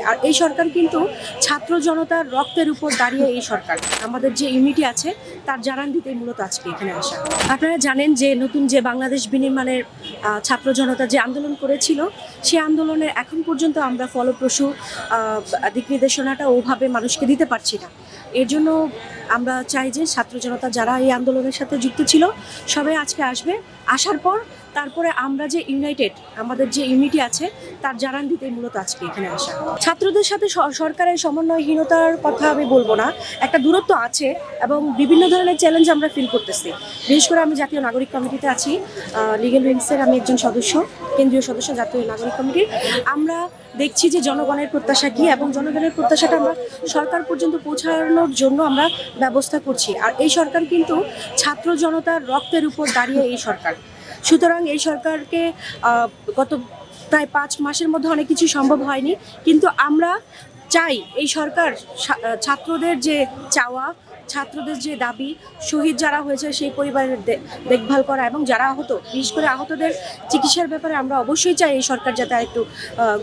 আর এই সরকার কিন্তু ছাত্র জনতার রক্তের উপর দাঁড়িয়ে এই সরকার আমাদের যে ইউনিটি আছে তার জানান দিতে মূলত আজকে এখানে আসা। আপনারা জানেন যে নতুন যে বাংলাদেশ বিনির্মাণের ছাত্র জনতা যে আন্দোলন করেছিল, সেই আন্দোলনের এখন পর্যন্ত আমরা ফলপ্রসূ দিক নির্দেশনাটা ওভাবে মানুষকে দিতে পারছি না। এর জন্য আমরা চাই যে ছাত্র জনতা যারা এই আন্দোলনের সাথে যুক্ত ছিল সবাই আজকে আসবে, আসার পর তারপরে আমরা যে ইউনাইটেড আমাদের যে ইউনিটি আছে তার জানান দিতে মূলত আজকে এখানে আসা। ছাত্রদের সাথে সরকারের সমন্বয়হীনতার কথা আমি বলবো না, একটা দূরত্ব আছে এবং বিভিন্ন ধরনের চ্যালেঞ্জ আমরা ফিল করতেছি। বিশেষ করে আমি জাতীয় নাগরিক কমিটিতে আছি, লিগ্যাল উইংসের আমি একজন সদস্য, কেন্দ্রীয় সদস্য জাতীয় নাগরিক কমিটির। আমরা দেখছি যে জনগণের প্রত্যাশা কী এবং জনগণের প্রত্যাশাটা আমরা সরকার পর্যন্ত পৌঁছানোর জন্য আমরা ব্যবস্থা করছি। আর এই সরকার কিন্তু ছাত্র জনতার রক্তের উপর দাঁড়িয়ে এই সরকার। সুতরাং এই সরকারকে গত প্রায় 5 মাসের মধ্যে অনেক কিছু সম্ভব হয়নি, কিন্তু আমরা চাই এই সরকার ছাত্রদের যে চাওয়া, ছাত্রদের যে দাবি, শহীদ যারা হয়েছে সেই পরিবারের দেখভাল করা এবং যারা আহত, বিশেষ করে আহতদের চিকিৎসার ব্যাপারে আমরা অবশ্যই চাই এই সরকার যাতে একটু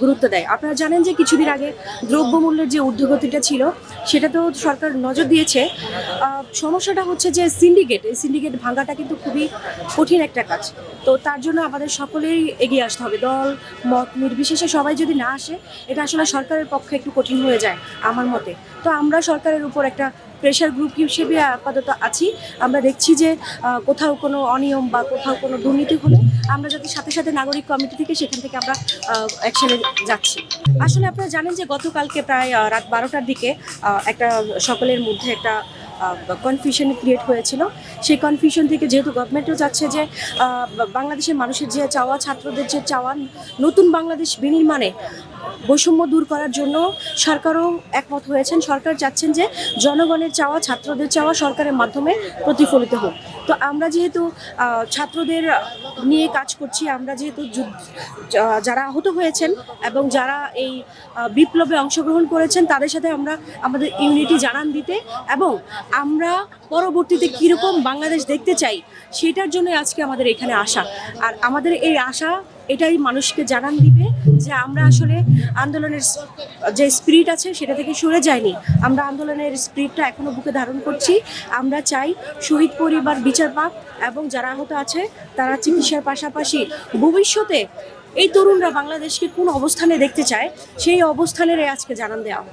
গুরুত্ব দেয়। আপনারা জানেন যে কিছুদিন আগে দ্রব্যমূল্যের যে ঊর্ধ্বগতিটা ছিল সেটাতেও সরকার নজর দিয়েছে। সমস্যাটা হচ্ছে যে এই সিন্ডিকেট ভাঙাটা কিন্তু খুবই কঠিন একটা কাজ। তো তার জন্য আমাদের সকলেই এগিয়ে আসতে হবে, দল মত নির্বিশেষে সবাই যদি না আসে এটা আসলে সরকারের পক্ষে একটু কঠিন হয়ে যায় আমার মতে। তো আমরা সরকারের উপর একটা প্রেশার গ্রুপ হিসেবে আপাতত আছি। আমরা দেখছি যে কোথাও কোনো অনিয়ম বা কোথাও কোনো দুর্নীতি হলে আমরা যাতে সাথে সাথে নাগরিক কমিটি থেকে সেখান থেকে আমরা অ্যাকশনে যাচ্ছি। আসলে আপনারা জানেন যে গতকালকে প্রায় রাত 12টার দিকে একটা সকলের মধ্যে একটা কনফিউশন ক্রিয়েট হয়েছিল। সেই কনফিউশন থেকে যেহেতু গভর্নমেন্টও চাচ্ছে যে বাংলাদেশের মানুষের যে চাওয়া, ছাত্রদের যে চাওয়া, নতুন বাংলাদেশ বিনির্মাণে বৈষম্য দূর করার জন্য সরকারও একমত হয়েছেন। সরকার চাচ্ছেন যে জনগণের চাওয়া, ছাত্রদের চাওয়া সরকারের মাধ্যমে প্রতিফলিত হোক। তো আমরা যেহেতু ছাত্রদের নিয়ে কাজ করছি, আমরা যেহেতু যারা আহত হয়েছেন এবং যারা এই বিপ্লবে অংশগ্রহণ করেছেন তাদের সাথে আমরা আমাদের ইউনিটি জানান দিতে এবং আমরা পরবর্তীতে কীরকম বাংলাদেশ দেখতে চাই সেটার জন্য আজকে আমাদের এখানে আসা। আর আমাদের এই আশা এটাই মানুষকে জানান দিবে যে আমরা আসলে আন্দোলনের যে স্পিরিট আছে সেটা থেকে সরে যায়নি, আমরা আন্দোলনের স্পিরিটটা এখনো বুকে ধারণ করছি। আমরা চাই শহীদ পরিবার বিচার পাক এবং যারা আহত আছে তারা চিকিৎসার পাশাপাশি ভবিষ্যতে এই তরুণরা বাংলাদেশকে কোন অবস্থানে দেখতে চায় সেই অবস্থানের আজকে জানান দেওয়া।